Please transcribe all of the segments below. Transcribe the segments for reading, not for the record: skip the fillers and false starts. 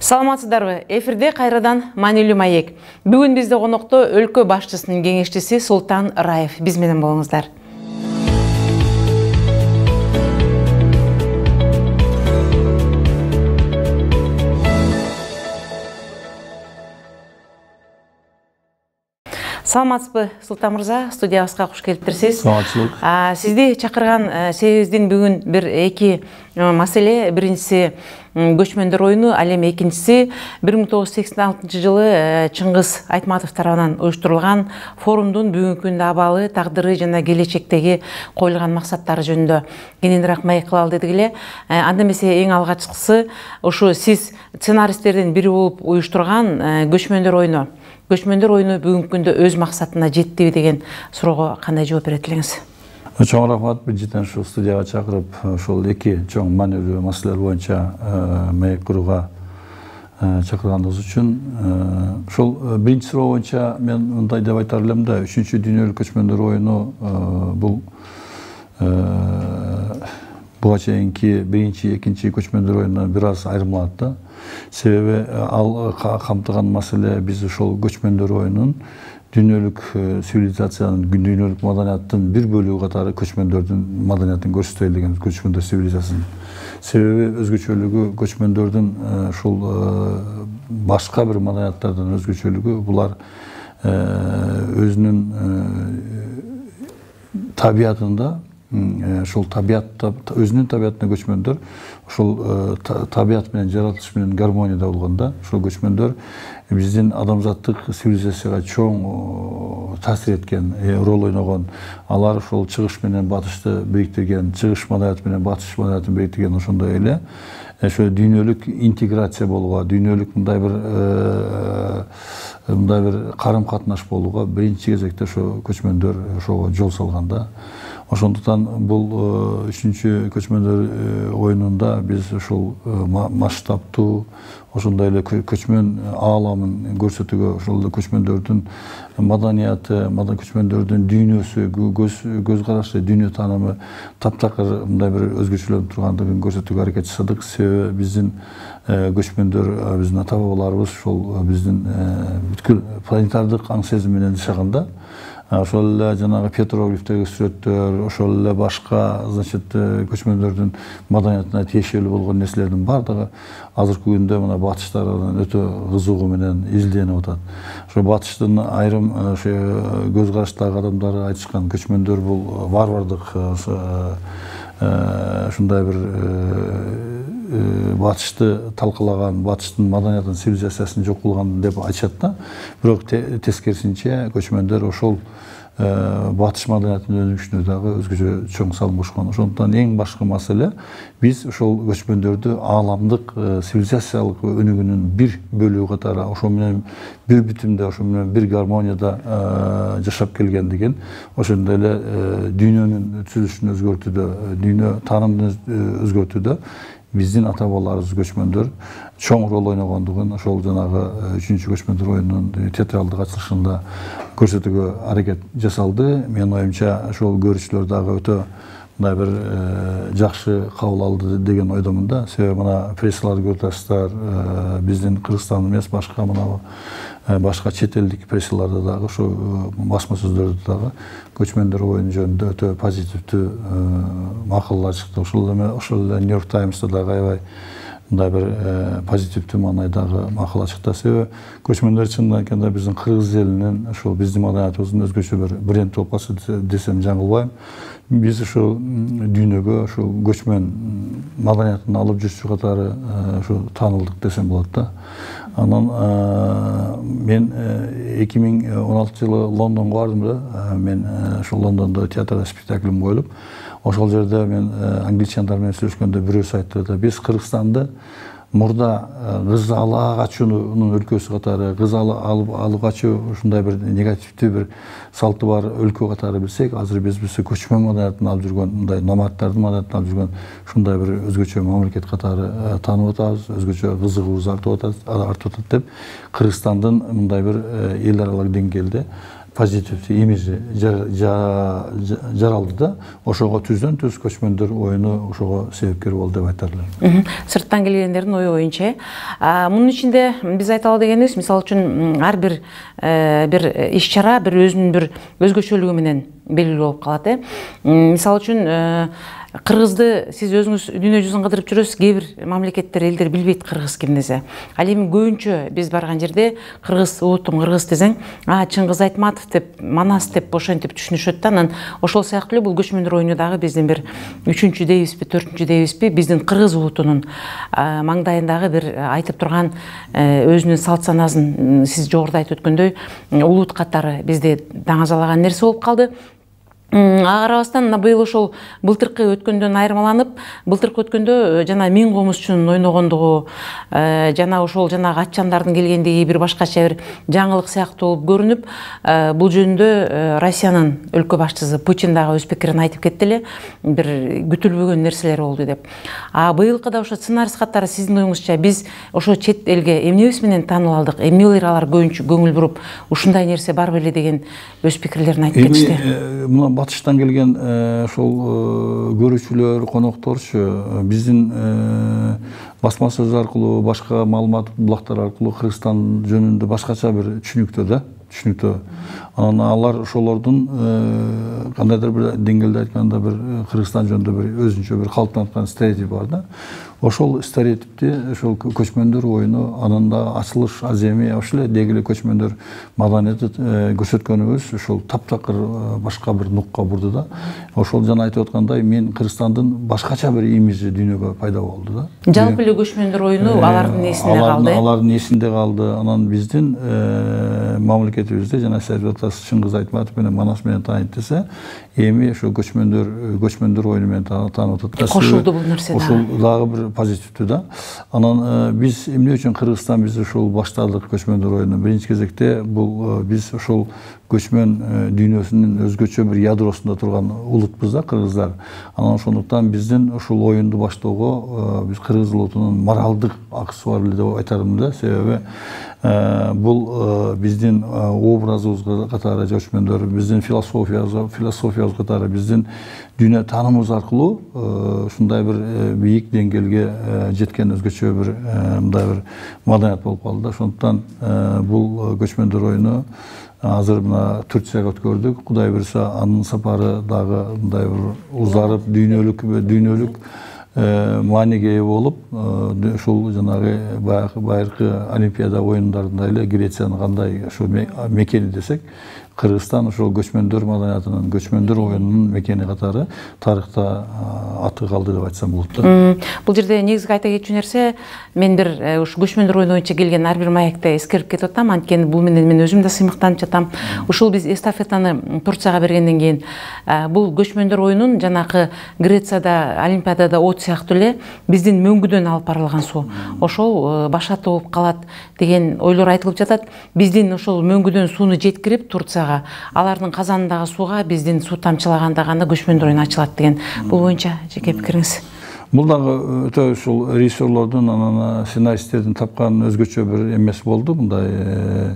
Саламатсыздарбы? Эфирде кайрадан маанилүү маек. Бүгүн бизде конокто өлкө башчысынын кеңешчиси Султан Раев. Биз менен болуңуздар. Саламатсызбы, Султан мырза, студиябызга куш келиптирсиз. Саламатчылык. Сизди чакырган себебибиздин бүгүн эки маселе. Биринчиси көчмөндөр оюну, ал эми экинчиси 1986 жылы Чыңгыз Айтматов тарабынан уюштурулган форумдун бүгүнкү күндө абалы, тагдыры жана келечектеги коюлган максаттары жөнүндө кененирээк маек кылалы дедик эле. Анда эмесе эң алгачкысы ушу сиз сценаристтердин бири болуп уюштурган Көчмөндөр оюну бүгүнкү күндө өз максатына жеттиби деген суроого кандай жооп берет элеңиз? Чоң рахмат, биринчиден ушул студияга чакырып, ошол эки чоң маанилүү маселелер боюнча маек курууга чакырганыңыз үчүн. Ошол биринчи суроо боюнча мен мындай деп айтар элем да, 3-чү дүйнөлүк көчмөндөр оюну бул буга чейинки биринчи, экинчи көчмөндөр оюнунан бир аз айырмаланат да. Себеби ал камтыган маселе биз ошол көчмөндөр оюнун дүйнөлүк цивилизациянын, дүйнөлүк маданияттын бир бөлүгү катары көчмөндөрдүн маданиятын көрсөтөлү деген көчмөндөр цивилизациясын. Себеби өзгөчөлүгү көчмөндөрдүн ушул башка бир маданияттардан өзгөчөлүгү булар өзүнүн табиятында ошол табиятта өзүнүн табиятына көчмөндөр ошол табият менен жаратылыш менен гармонияда болгондо ошол көчмөндөр биздин адамзаттык цивилизацияга чоң таасир эткен, роль ойногон. Алар ошол чыгыш менен батышты бириктирген, чыгыш маданияты менен батыш маданиятын бириктирген, ошондой эле ошо дүйнөлүк интеграция болууга, дүйнөлүк мындай бир карым-катнаш болууга биринчи кезекте ошо көчмөндөр ошого жол салган да. Ошондуктан бул 3-чү көчмөндөр оюнунда биз ушул масштабтуу, ошондой эле көчмөн ааламын көрсөтүүгө, ошол эле көчмөндөрдүн маданияты, көчмөндөрдүн дүйнөсү, көз карашы, дүйнө таанымы таптакыр мындай бир өзгөчөлөнүп тургандыгын көрсөтүүгө аракет жасадык. Себеби биздин көчмөндөр, биздин ата бабаларыбыз ошол биздин бүткүл планетардык аң сезим менен жашаганда, ошол эле жанагы петроглифтеги сүрөттөр, ошол эле башка, көчмөндөрдүн маданиятына тиешелүү болгон нерселердин бардыгы азыркы күндө мына батыш тарабынан өтө кызыгуу менен изилденип атат. Ошо батыштын айрым көз караштагы адамдары айтышкан көчмөндөр бул варвардык, ушундай бир батышты талкалаган, батыштын маданиятын, цивилизациясын жок кылган деп айтышат да. Бирок тескерисинче көчмөндөр ошол батыш маданиятын өнүгүшүнө дагы өзгөчө чоң салым кошкон. Ошондуктан эң башкы маселе биз ошол көчмөндөрдү ааламдык цивилизациялык өнүгүүнүн бир бөлүгү катары, ошо менен бир бүтүмдө, ошо менен бир гармонияда жашап келгендигин, ошондой эле дүйнөнүн түзүлүшүн өзгөртүүдө, дүйнө таанымын өзгөртүүдө биздин ата бабаларыбыз көчмөндөр чоң роль ойногондугун ошол жанагы 3-чү көчмөндөр оюнунун театралдык ачылышында көрсөтүүгө аракет жасалды. Менин оюмча ошол көрүүчүлөр дагы өтө мындай бир жакшы кабыл алды деген ойдомун да. Себеби мына прессаларды көрүп атасыздар, биздин Кыргызстан эмес, башка мына башка чет элдик прессаларда дагы, ошо басма сөздөрдө дагы көчмөндөр оюну жөнүндө өтө позитивдүү макалалар чыкты. Ошол эле New York Times'та дагы аябай мындай бир позитивдүү маанайдагы макала чыкты. Себеби көчмөндөр чындап айтканда биздин кыргыз элинин, ошол биздин маданиятыбыздын өзгөчө бир бренд болуп калса десем жаңылбайм. Биз ошол дүйнөгө ошол көчмөн маданиятын алып жүрчү катары ошо таанылдык десем болот да. Анан мен 2016 жылы Лондонго бардым да. Мен ошол Лондондо театрда спектаклим коюлуп, ошол жерде мен англичандар менен сүйлөшкөндө бирөөсү айтты да, биз Кыргызстанды мурда кыз ала качуунун өлкөсү катары, кыз алып качуу ушундай бир негативдүү бир салты бар өлкө катары билсек, азыр биз көчмөн маданиятын алып жүргөн, мындай номаддардын маданиятын алып жүргөн ушундай бир өзгөчө мамлекет катары таанып атабыз, өзгөчө кызыгуубуз артып атат деп Кыргызстандын мындай бир эл аралык деңгээлде позитивдүү имиджи жаралды да, ошого түздөн түз көчмөндөр оюну ошого себепкер болду деп айтар элем. Сырттан келгендердин ою боюнча. Мунун ичинде биз айталы дегенибиз, мисалы үчүн ар бир иш-чара бир өзүнүн бир өзгөчөлүгү менен белгилүү болуп калат. Мисалы үчүн кыргызды сиз өзүңүз дүйнө жүзүн кыдырып жүрөсүз, кээ бир мамлекеттер, элдер билбейт кыргыз ким десе. Ал эми көбүнчө биз барган жерде кыргыз уутум, кыргыз десең, Чыңгыз Айтматов деп, Манас деп ошентип түшүнүшөт да. Анан ошол сыяктуу эле бул көчмөндөр оюну дагы биздин бир 3-чү дейбизби, 4-чү дейбизби, биздин кыргыз уутунун маңдайындагы бир айтып турган өзүнүн салт санаасын, сиз жогоруда айтып өткөндөй, улут катары бизде даңазалаган нерсе болуп калды. Ага карабастан быйыл ошол былтыркы өткөндөн айырмаланып, былтыркы өткөндө жана миң комузчунун ойногондугу, жана ошол жанагы атчандардын келгендиги бир башкача бир жаңылык сыяктуу болуп көрүнүп, бул жөнүндө Россиянын өлкө башчысы Путин дагы өз пикирин айтып кетти эле, бир күтүлбөгөн нерселер болду деп. Быйылкы да ошо сценарий катары сиздин оюңузча биз ошо чет элге эмнебиз менен таанып алдык, эмне алар көбүнчө көңүл буруп, ушундай нерсе бар беле деген өз пикирлерин айтып кетишти. Батыштан келген ошол көрүүчүлөр, конокторчу биздин басма сөз аркылуу, башка маалымат булактар аркылуу Кыргызстан жөнүндө башкача бир түшүнүктө да, түшүнүктө. Анан алар ошолордун кандайдыр бир деңгээлде айтканда бир Кыргызстан жөнүндө бир өзүнчө бир калыптанып аткан стереотип бар да. Ошол стереотипти ошол көчмөндөр оюну, анан да ачылыш аземи ошол эле деги эле көчмөндөр маданияты көрсөткөнүбүз ошол таптакыр башка бир нукка бурду да. Ошол жана айтып аткандай, мен Кыргызстандын башкача бир имиджи дүйнөгө пайда болду да. Жалпы эле көчмөндөр оюну алардын эсинде калды. Алардын эсинде калды. Анан биздин мамлекетибизде жана сиз айтып атасыз, Чыңгыз Айтматов менен Манас менен таанайт десе, эми ошо көчмөндөр оюну менен таанып атат. Кошулду бул нерсе. Ошол дагы бир позитивдүү да. Анан биз эмне үчүн Кыргызстан биз ошол баштадык көчмөндөр оюну? Биринчи кезекте бул биз ошол көчмөн дүйнөсүнүн өзгөчө бир ядросунда турган улутпуз да, кыргыздар. Анан ошондуктан биздин ушул оюнду баштоого биз кыргыз улутунун моралдык акысы бар эле деп айтарым да. Себеби бул биздин образыбыз катары көчмөндөр, биздин философиябыз катары, биздин дүйнө таанымыбыз аркылуу ушундай бир бийик деңгээлге жеткен өзгөчө бир мындай бир маданият болуп калды да. Ошондуктан бул көчмөндөр оюну азыр мына Турцияга өткөрдүк. Кудай буйруса анын сапары дагы мындай бир узарып, дүйнөлүк мааниге ээ болуп, ушул жанагы байыркы Олимпиада оюндарында эле Грециянын кандай ошо мекени десек, Кыргызстан ошол көчмөндөр маданиятынын, көчмөндөр оюнунун мекени катары тарыхта аты калды деп айтсам болот да. Бул жерде негизги айта кетчү нерсе, мен бир ушу көчмөндөр оюну боюнча келген ар бир маекте эскерип кетип атам, анткени бул менен мен өзүм да сыймыктанып жатам. Ушул биз эстафетаны Турцияга бергенден кийин бул көчмөндөр оюнун жанакы Грецияда Олимпиадада от сыяктуу эле биздин мөңгүдөн алып барылган суу. Ошол башаты болуп калат деген ойлор айтылып жатат. Биздин ошол мөңгүдөн сууну жеткирип Турцияга, алардын казанындагы сууга биздин суу тамчылаганда гана көчмөндөр оюну ачылат деген. Бул боюнча жеке пикириңиз? Бул дагы өтө ушул режиссерлордун, анан сценаристтердин тапкан өзгөчө бир эмеси болду, мындай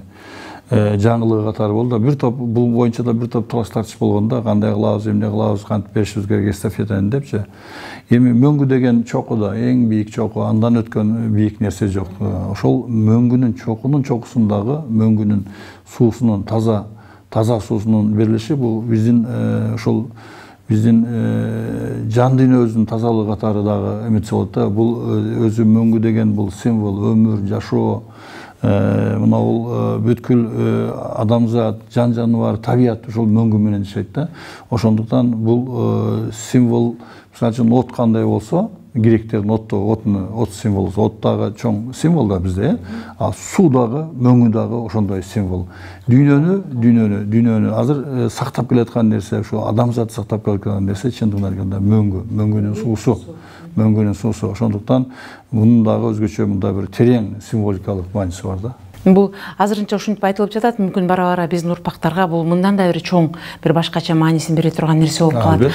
жаңылыгы катары болду. Бир топ бул боюнча да бир топ талаш тартыш болгондо, кандай кылабыз, эмне кылабыз, кантип беришибиз керек эстафетаны депчи. Эми мөңгү деген чокуда, эң бийик чоку, андан өткөн бийик нерсе жок. Ошол мөңгүнүн чокусундагы мөңгүнүн суусунун таза суусунун берилиши бул биздин ошол биздин жан дүйнөбүздүн тазалыгы катары дагы эметсе болот да. Бул өзү мөңгү деген бул символ, өмүр, жашоо, мына бул бүткүл адамзат, жан жаныбар, табият ошол мөңгү менен жашайт да. Ошондуктан бул символ, мисалы үчүн от кандай болсо, гректердин от символу, от дагы чоң символ да бизде, а суу дагы, мөңгү дагы ошондой символ. Дүйнөнү азыр сактап келаткан нерсе, ошо адамзат сактап келаткан нерсе чындыгын айтканда мөңгүнүн суусу. Ошондуктан мунун дагы өзгөчө мындай бир терең символикалык мааниси бар да. Бул азырынча ушинтип айтылып жатат, мүмкүн бара-бара биздин урпактарга бул мындан да бир чоң, бир башкача маанисин бере турган нерсе болуп калат.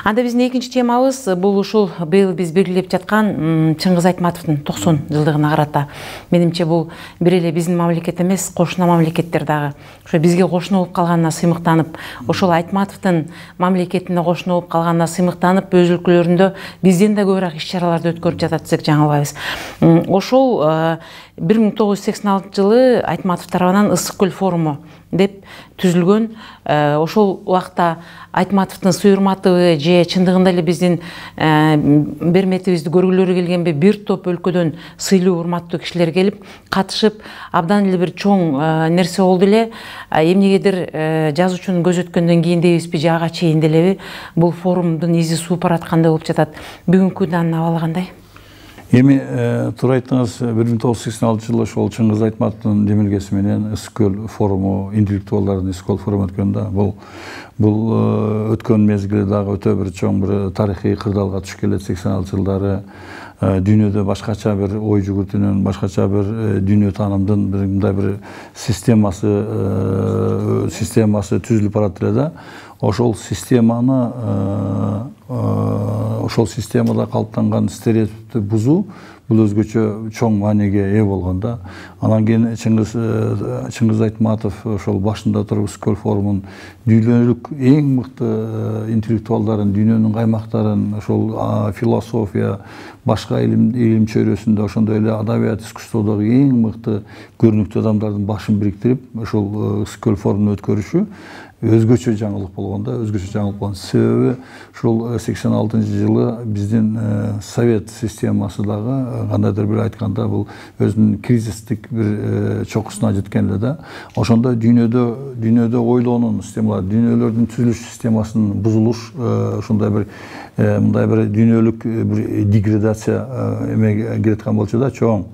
Анда биздин экинчи темабыз бул ушул быйыл биз белгилеп жаткан Чыңгыз Айтматовдун 90 жылдыгына карата. Менимче бул бир эле биздин мамлекет эмес, кошуна мамлекеттер дагы ошо бизге кошуна болуп калганына сыймыктанып, ошол Айтматовдун мамлекетине кошуна болуп калганына сыймыктанып, өз өлкөлөрүндө бизден да көбүрөөк иш-чараларды өткөрүп жатат десек жаңылбайбыз. Ошол 1986 жылы Айтматов тарабынан Ысык көл форуму деп түзүлгөн. Ошол убакта Айтматовдун суйурматыбы же чындыгында эле биздин берметибизди көргүлөрү келгенби бир топ өлкөдөн сыйлуу урматтуу кишилер келип катышып, абдан эле бир чоң нерсе болду эле. Эмнегедир жазуучунун көз өткөндөн кийин дейбизби же ага чейин делеби бул форумдун изи сууп бараткандай болуп жатат. Бүгүнкү күндүн абалы кандай? Эми туура айттыңыз, 1986 жылы ошол Чыңгыз Айтматовдун демилгеси менен Ысык көл форуму, интеллектуалдардын Ысык көл форуму өткөндө бул өткөн мезгили дагы өтө бир чоң бир тарыхый кырдаалга түшүп келет. 86 жылдары дүйнөдө башкача бир ой жүгүртүүнүн, башкача бир дүйнө таанымдын бир мындай бир системасы түзүлүп барат эле да. Ошол системада калыптанган стереотипти бузуу бул өзгөчө чоң мааниге ээ болгон да. Анан кийин Чыңгыз Айтматов ошол башында туруп Ысык көл форумунун дүйнөлүк эң мыкты интеллектуалдарын, дүйнөнүн каймактарын, ошол философия, башка илим чөйрөсүндө, ошондой эле адабият, искусстводогу эң мыкты көрүнүктүү адамдардын башын бириктирип, ошол Ысык көл форумун өткөрүшү өзгөчө жаңылык болгон да, өзгөчө жаңылык болгон. Себеби ушул 86-жылы биздин совет системасы дагы кандайдыр бир айтканда бул өзүнүн кризистик бир чокусуна жеткен эле да. Ошондо дүйнөдө ойлоонун системалары, дүйнөлөрдүн түзүлүш системасынын бузулуш, ошондой бир мындай бир дүйнөлүк бир деградация эмеге киреткан болчу да, чоң.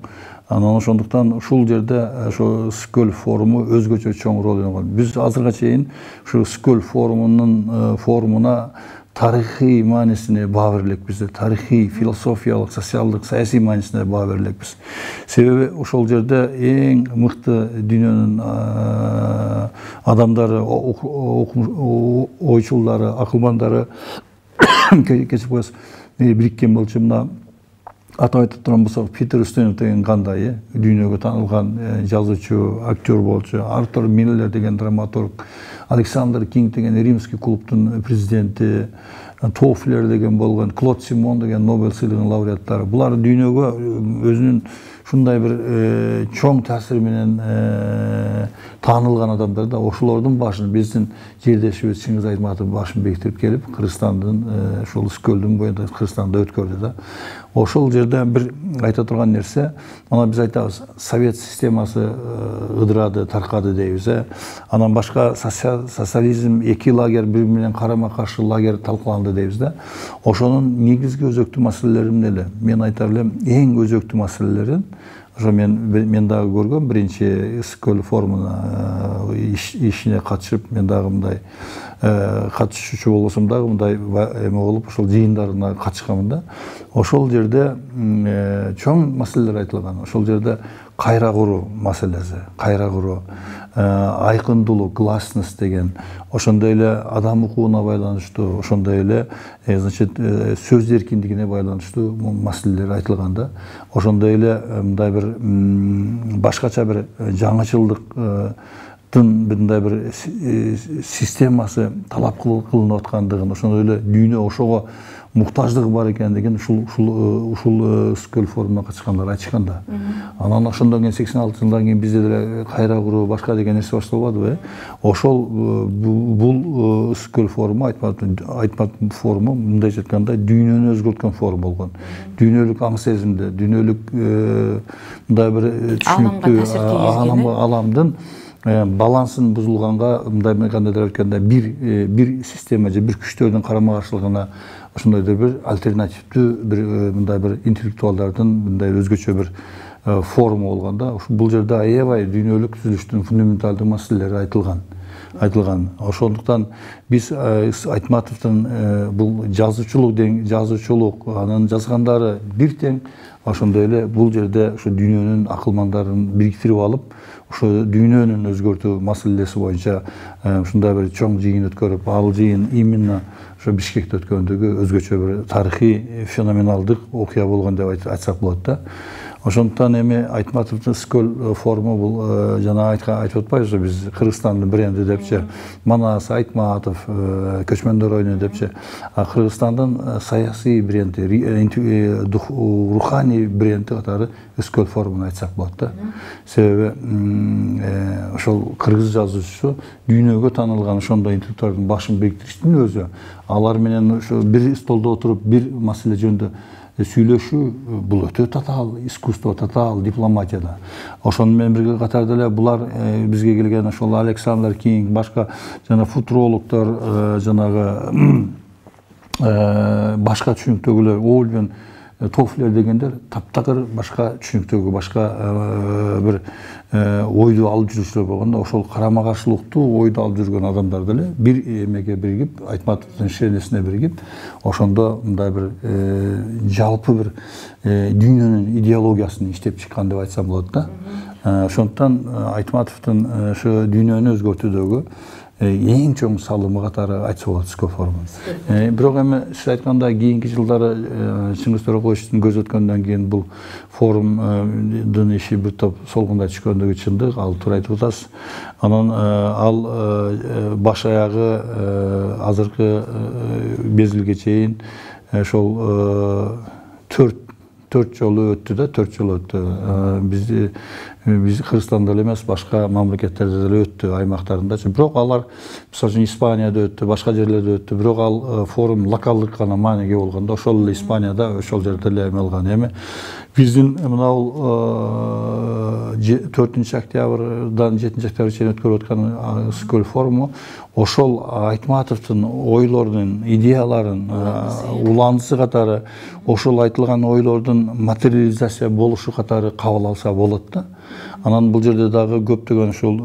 Анан ошондуктан ушул жерде ошо Ысык көл форуму өзгөчө чоң роль ойногон. Биз азырга чейин ушу Ысык көл форумуна тарыхый маанисине баа берилекпиз, тарыхый, философиялык, социалдык, саясий маанисине баа берилекпиз. Себеби ошол жерде эң мыкты дүйнөнүн адамдары, ойчулдары, акылмандары кечип коесуз бириккен болчу. Мына атап айтып турган болсок, Питер Устинов деген кандай, дүйнөгө таанылган жазуучу, актер болчу, Артур Миллер деген драматург, Александр Кинг деген римский клубдун президенти, Тофлер деген болгон, Клод Симон деген Нобель сыйлыгынын лауреаттары. Булар дүйнөгө өзүнүн ушундай бир чоң таасири менен таанылган адамдар да. Ошолордун башын биздин жердешибиз Чыңгыз Айтматов башын бекитип келип, Кыргызстандын ушул Ысык көлдүн боюнда Кыргызстанда өткөрдү да. Ошол жерде бир айта турган нерсе, ана биз айтабыз, совет системасы ыдырады, таркады дейбиз. Анан башка социализм, эки лагерь бири менен карама каршы лагерь талкууланды дейбиз да. Ошонун негизги өзөктүү маселелери эле. Мен айтар элем, эң өзөктүү маселелерин ошо мен дагы көргөм, биринчи Ысык көл форумуна ишине катышып, мен дагы мындай катышуучу болбосом дагы мындай эме болуп, ошол жыйындарына катышканмын да. Ошол жерде чоң маселелер айтылган. Ошол жерде кайра куруу маселеси, кайра куруу, айкындуулук, гласность деген, ошондой эле адам укугуна байланыштуу, ошондой эле сөз эркиндигине байланыштуу маселелер айтылган да. Ошондой эле мындай бир башкача бир жаңычылдыктын мындай бир системасы талап кылынып аткандыгын, ошондой эле дүйнө ошого муктаждыгы бар экендигин ушул Ысык көл форумуна катышкандар айтышкан да. Анан ошондон кийин 86 жылдан кийин бизде деле кайра куруу башка деген нерсе башталбадыбы? Ошол бул Ысык көл форуму, Айтматов форуму мындайча айтканда дүйнөнү өзгөрткөн форум болгон. Дүйнөлүк аң сезимди, дүйнөлүк мындай бир түшүнүктүү аламдын балансын бузулганга, мындай кандайдыр айтканда бир система же бир күчтөрдүн карама каршылыгына ошондой бир альтернативдүү бир мындай бир интеллектуалдардын мындай өзгөчө бир форум болгондо бул жерде аябай дүйнөлүк түзүлүштүн фундаменталдуу маселелери айтылган. Ошондуктан биз Айтматовдун бул жазуучулук, анын жазгандары бир тең. Ошондой эле бул жерде ошо дүйнөнүн акылмандарын бириктирип алып, ошо дүйнөнүн өзгөртүү маселеси боюнча ушундай бир чоң жыйын өткөрүп, ал жыйын именно ошо Бишкекте өткөндүгү өзгөчө бир тарыхый феноменалдык окуя болгон деп айтсак болот да. Ошондуктан эми Айтматовдун Скөл форуму бул жана айтып атпайбызбы биз Кыргызстандын бренди депчи, Манас, Айтматов, көчмөндөр ойуну депчи. Кыргызстандын саясий бренди, руханий бренди катары Скөл форумун айтсак болот да. Себеби ошол кыргыз жазуучусу дүйнөгө таанылган ошондой интеллектуалдын башын бириктириштердин өзү алар менен ошо бир столдо отуруп бир маселе жөнүндө сүйлөшүү бул өтө татаал искусство, татаал дипломатияда. Ошону менен бирге катарда эле булар бизге келген ошол Александр Кинг, башка жана футурологдор, жанагы башка түшүнүктөгүлөр, Олбен, Тофлер дегендер таптакыр башка түшүнүктөгү, башка бир ойду алып жүрүүчүлөр болгондо, ошол карама каршылыктуу ойду алып жүргөн адамдар деле бир эмеге биригип, Айтматовдун шенесине биригип, ошондо мындай бир жалпы бир дүйнөнүн идеологиясын иштеп чыккан деп айтсам болот да. Ошондуктан Айтматовдун ошо дүйнөнү өзгөртүүдөгү эң чоң салымы катары айтса болот Скөл форуму. Бирок эми сиз айткандай кийинки жылдары Чыңгыз Тороковичтин көз өткөндөн кийин бул форумдун иши бир топ солгундай түшкөндүгү чындык, ал туура айтып атасыз. Анан ал баш аягы азыркы мезгилге чейин ошол 4 жолу өттү да, 4 жолу өттү. Биз Кыргызстанда эле эмес, башка мамлекеттерде деле өттү, аймактарындачы. Бирок алар, мисалы үчүн Испанияда өттү, башка жерлерде өттү. Бирок ал форум локалдык гана мааниге болгондо, ошол эле Испанияда, ошол жерде эле эме алган. Эми биздин мынау 4 октябрдан 7 октябрга чейин өткөрүп аткан Скөл форуму ошол Айтматовдун ойлорунун, идеяларын уландысы катары, ошол айтылган ойлордун материализация болушу катары кабыл алса болот да. Анан бул жерде дагы көптөгөн ушул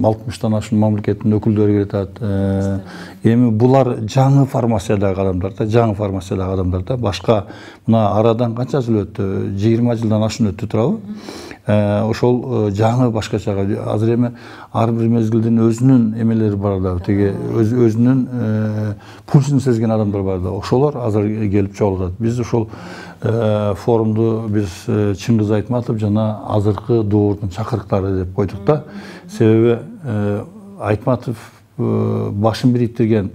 60тан ашуун мамлекеттин өкүлдөрү келатат. Эми булар жаңы формациядагы адамдар да, башка мына арадан канча жыл өттү? 20 жылдан ашуун өттү туурабы? Ошол жаңы башкача азыр эми ар бир мезгилдин өзүнүн эмелери бар да, тиги өзүнүн пульсун сезген адамдар бар да. Ошолор азыр келип чогулат. Биз ошол форумду биз Чыңгыз Айтматов жана азыркы доордун чакырыктары деп койдук да. Себеби Айтматов башын бириктирген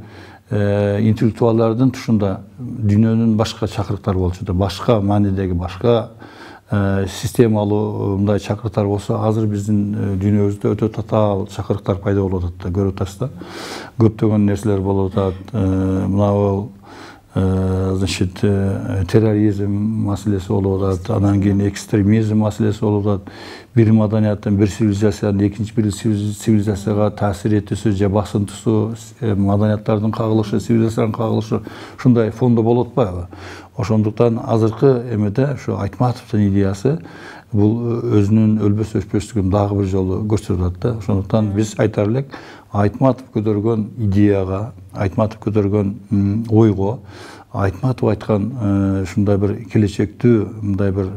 интеллектуалдардын тушунда дүйнөнүн башка чакырыктары болчу да, башка маанидеги, башка системалуу мындай чакырыктар болсо, азыр биздин дүйнөбүздө өтө татаал чакырыктар пайда болуп атат да, көрүп атасыз да. Көптөгөн нерселер болуп атат. Мына значит, терроризм маселеси болуп атат, анан кийин экстремизм маселеси болуп атат. Бир маданияттын бир цивилизациянын экинчи бир цивилизацияга таасир этүүсү же басынтуусу, маданияттардын кагылышы, цивилизациялардын кагылышы ушундай фондо болуп атпайбы? Ошондуктан азыркы эмеде ушу Айтматовдун идеясы бул өзүнүн өлбөс өчпөстүгүн дагы бир жолу көрсөтүп атат да. Ошондуктан биз айтар элек, Айтматов көтөргөн идеяга, Айтматов көтөргөн ойго, Айтматов айткан ушундай бир келечектүү мындай бир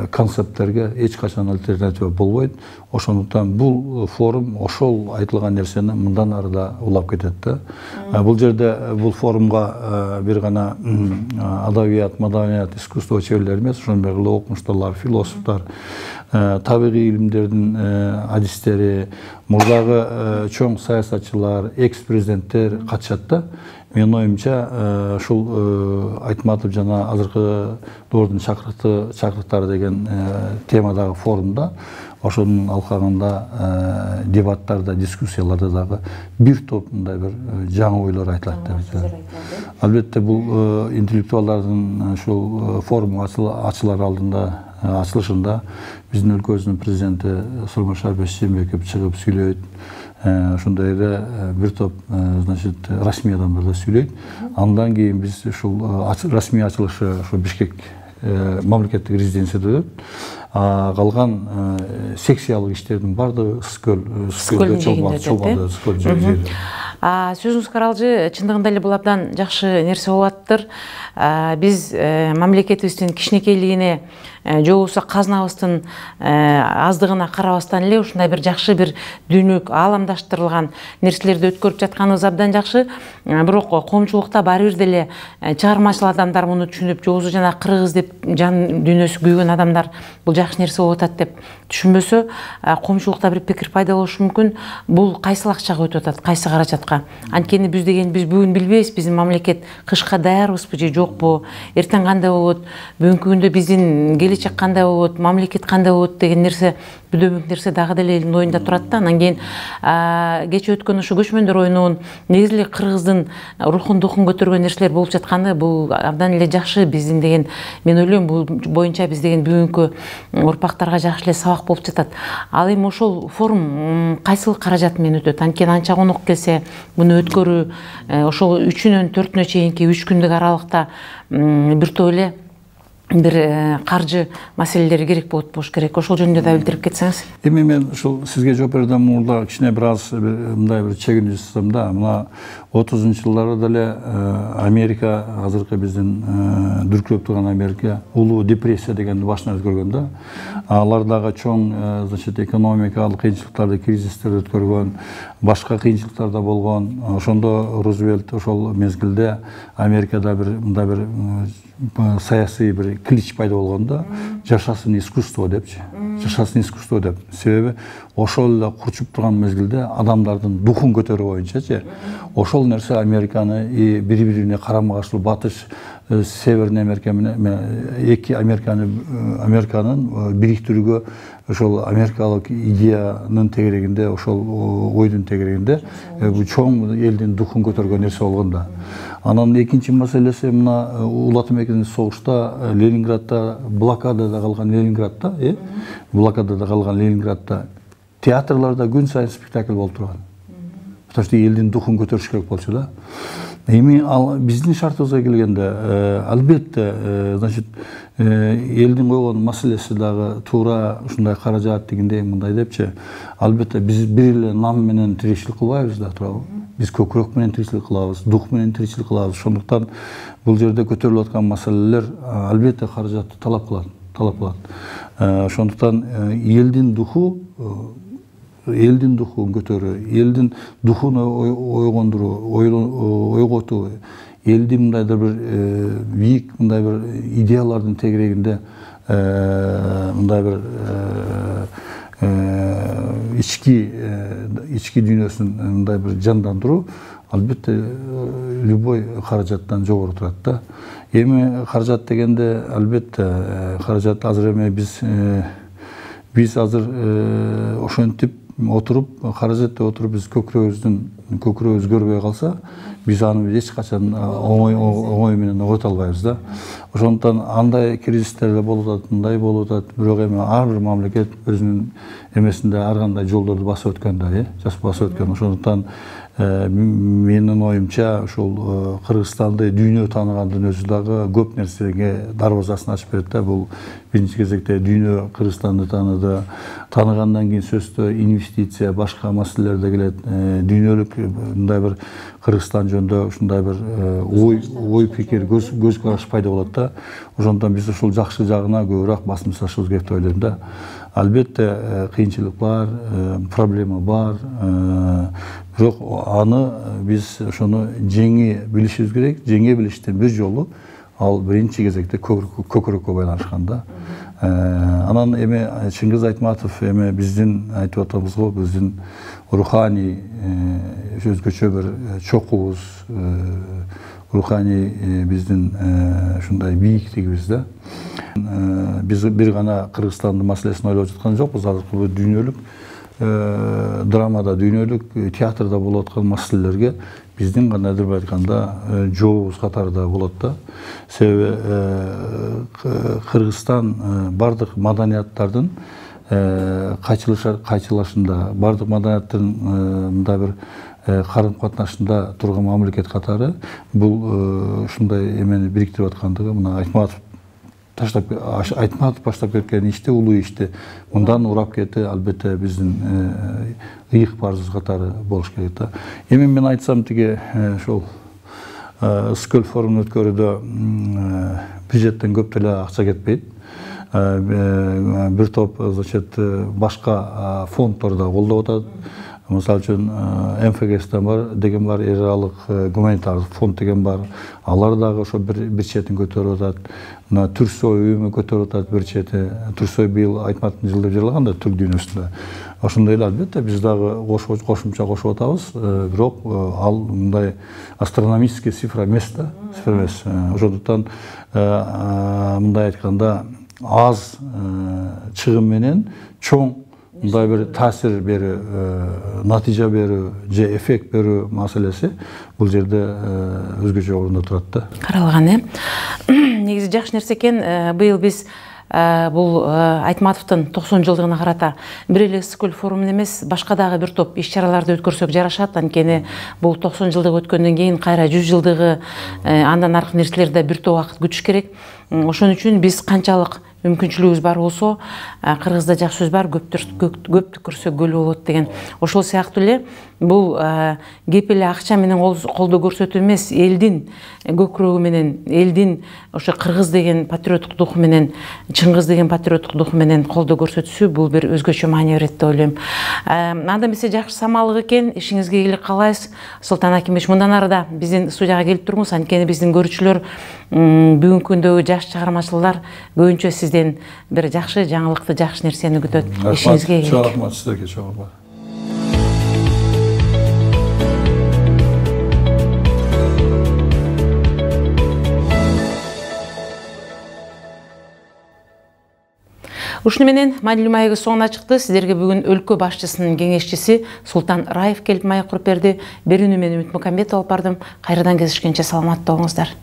концепттерге эч качан альтернатива болбойт. Ошондуктан бул форум ошол айтылган нерсени мындан ары да улап кетет да. Бул жерде бул форумга бир гана адабият, маданият, искусство чеберлери эмес, ошондой эле окумуштуулар, философтор, табигый илимдердин адистери, мурдагы чоң саясатчылар, экс-президенттер катышат да. Менин оюмча, ушул Айтматов жана азыркы доордун чакырыктары деген темадагы форумда, ошонун алкагында дебаттарда, дискуссияларда дагы бир топ мындай бир жаңы ойлор айтылат деп. Албетте бул интеллектуалдардын ушул форум ачылар алдында, ачылышында биздин өлкөбүздүн президенти Сооронбай Жээнбеков чыгып сүйлөйт. Ошондой эле бир топ, значит, расмий адамдар да сүйлөйт. Андан кийин биз ушул расмий ачылышы ошо Бишкек мамлекеттик резиденцияда өтөт. Калган секциялык иштердин бардыгы Ысыкөлдө чолмады. Сөзүңүз каралжы, чындыгында эле бул абдан жакшы нерсе болуп атыптыр. Биз мамлекетибиздин кичинекейлигине же болбосо казнабыздын аздыгына карабастан эле ушундай бир жакшы бир дүйнөлүк ааламдаштырылган нерселерди өткөрүп жатканыбыз абдан жакшы. Бирок коомчулукта баары бир деле чыгармачыл адамдар муну түшүнүп, же болбосо жана кыргыз деп жан дүйнөсү күйгөн адамдар бул жакшы нерсе болуп атат деп түшүнбөсө, коомчулукта бир пикир пайда болушу мүмкүн. Бул кайсыл акчага өтүп атат, кайсы каражатка? Анткени биз бүгүн билбейбиз, биздин мамлекет кышка даярбызбы же жокпу, эртең кандай болот, бүгүнкү күндө биздин келечек кандай болот, мамлекет кандай болот деген нерсе, бүдөмүк нерсе дагы деле элдин оюнда турат да. Анан кийин кече өткөн ушу көчмөндөр оюнунун негизи эле кыргыздын рухун духун көтөргөн нерселер болуп жатканы бул абдан эле жакшы. Биздин деген, мен ойлойм, бул боюнча биз деген бүгүнкү урпактарга жакшы эле сабак болуп жатат. Ал эми ошол форум кайсыл каражат менен өтөт? Анткени анча конок келсе, муну өткөрүү ошол 3-нөн 4-нө чейинки 3 күндүк аралыкта бир топ эле бир каржы маселелери керек болот болуш керек. Ошол жөнүндө да билдирип кетсеңиз. Эми мен ушул сизге жооп берүүдөн мурда кичине бир аз мындай бир чегиндүү жасасам да, мына 30-жылдары деле Америка, азыркы биздин дүркүрөп турган Америка, улуу депрессия дегенди башынан өткөргөн да. Алар дагы чоң, значит, экономикалык кыйынчылыктарды, кризистерди өткөргөн, башка кыйынчылыктар да болгон. Ошондо Рузвельт ошол мезгилде Америкада бир мындай бир саясий бир клич пайда болгондо, жашасын искусство депчи. Жашасын искусство деп. Себеби ошол эле курчуп турган мезгилде адамдардын духун көтөрүү боюнчачы, ошол нерсе Американы бири-бирине карама-каршы батыш, Северный Америка менен эки Американын бириктирүүгө ошол америкалык идеянын тегерегинде, ошол ойдун тегерегинде чоң элдин духун көтөргөн нерсе болгон да. Анан экинчи маселеси мына Улуат эмекенин согушта Ленинградда, блокадада калган Ленинградда, блокадада калган Ленинградда театрларда күн сайын спектакль болуп турган. Потому что элдин духун көтөрүш керек болчу да. Эми биздин шартыбызга келгенде, албетте, значит, элдин койгон маселеси дагы туура ушундай каражат дегендей мындай депчи. Албетте биз бир эле нам менен тиричилик кылбайбыз да, туурабы? Биз көкүрөк менен тиричилик кылабыз, дух менен тиричилик кылабыз. Ошондуктан бул жерде көтөрүлүп аткан маселелер албетте каражатты талап кылат. Ошондуктан элдин духун көтөрүү, элдин духун ойготуу, элдин мындайдыр бир бийик мындай бир идеялардын тегерегинде мындай бир ички дүйнөсүн мындай бир жандандыруу албетте любой каражаттан жогору турат да. Эми каражат дегенде албетте каражат азыр эми биз азыр ошентип отуруп, каражат деп отуруп биз көкүрөгүбүз көрбөй калса, биз аны эч качан оңой менен ойто албайбыз да. Ошондуктан андай кризистерде болуп атат, мындай болуп атат. Бирок эми ар бир мамлекет өзүнүн эмесинде ар кандай жолдорду басып өткөн да, басып өткөн. Ошондуктан менин оюмча ушул Кыргызстанды дүйнө тааныгандын өзү дагы көп нерсеге дарбазасын ачып берет да. Бул биринчи кезекте дүйнө Кыргызстанды тааныды. Тааныгандан кийин сөзсүз инвестиция, башка маселелерде келет. Дүйнөлүк мындай бир Кыргызстан жөнүндө ушундай бир ой пикир, көз караш пайда болот да. Ошондон биз ушул жакшы жагына көбүрөөк басым жасашыбыз керек деп ойлойм да. Албетте кыйынчылык бар, проблема бар. Бирок аны биз ошону жеңе билишибиз керек. Жеңе билиштин бир жолу ал биринчи кезекте көкүрөккө байланышкан да. Анан эми Чыңгыз Айтматов эми биздин айтып атабыз го, биздин руханий өзгөчө бир чокубуз, руханий биздин ушундай бийиктигибиз да. Биз бир гана Кыргызстандын маселесин ойлоп жаткан жокпуз. Азыркы дүйнөлүк драмада, дүйнөлүк театрда болуп аткан маселелерге биздин кандайдыр бир айтканда жообуз катарында болот да. Себеби Кыргызстан бардык маданияттардын кайчылашында, бардык маданияттын мындай бир карым-катнашында турган мамлекет катары бул ушундай эмени бириктирип аткандыгы мына Айтматов Айтматов баштап кеткен ишти, улуу ишти мындан урап кетти, албетте биздин ыйык барыбыз катары болуш керек да. Эми мен айтсам тиги ошол Скөл форумун өткөрүүдө бюджеттен көп деле акча кетпейт. Бир топ значит башка фонддор да колдоп атат. Мисалы үчүн МФГС бар деген бар, эл аралык гуманитардык фонд деген бар. Алар дагы ошо бир четин көтөрүп атат. Мына Түрсой уюму көтөрүп атат бир чети. Түрсой быйыл Айтматовдун жылдыгы жарыялган да түрк дүйнөсүндө. Ошондой эле албетте биз дагы кошумча кошуп атабыз, бирок ал мындай астрономический цифра эмес да, цифра эмес. Ошондуктан мындай айтканда аз чыгым менен чоң мындай бир таасир берүү, натыйжа берүү же эффект берүү маселеси бул жерде өзгөчө орунда турат да. Каралган, негизи жакшы нерсе экен. Быйыл биз бул Айтматовдун 90 жылдыгына карата бир эле Скөл форумун эмес, башка дагы бир топ иш-чараларды өткөрсөк жарашат. Анткени бул 90 жылдык өткөндөн кийин кайра 100 жылдыгы, андан аркы нерселерди бир топ убакыт күтүш керек. Ошон үчүн биз канчалык мүмкүнчүлүгүбүз бар болсо, кыргызда жакшы сөз бар, көптү көрсө көл болот деген. Ошол сыяктуу эле бул кеп эле акча менен колдоо көрсөтүү эмес, элдин көкүрөгү менен, элдин ошо кыргыз деген патриоттук духу менен, Чыңгыз деген патриоттук духу менен колдоо көрсөтүүсү бул бир өзгөчө маани берет деп ойлойм. Анда эмесе жакшы самалык экен, ишиңизге ийгилик каалайбыз. Султан Акимович, мындан арада биздин студияга келип туруңуз, анткени биздин көрүүчүлөр бүгүнкү күндөгү жаш чыгармачылар көбүнчө сизден бир жакшы жаңылыкты, жакшы нерсени күтөт. Ишиңизге ийгилик. Чоң рахмат сиздерге, чоң рахмат. Ушуну менен маанилүү маегибиз соңуна чыкты. Сиздерге бүгүн өлкө башчысынын кеңешчиси Султан Раев келип маек куруп берди. Берүүнү мен Үмүт Мукамбетова алып бардым. Кайрадан кездешкенче саламатта болуңуздар.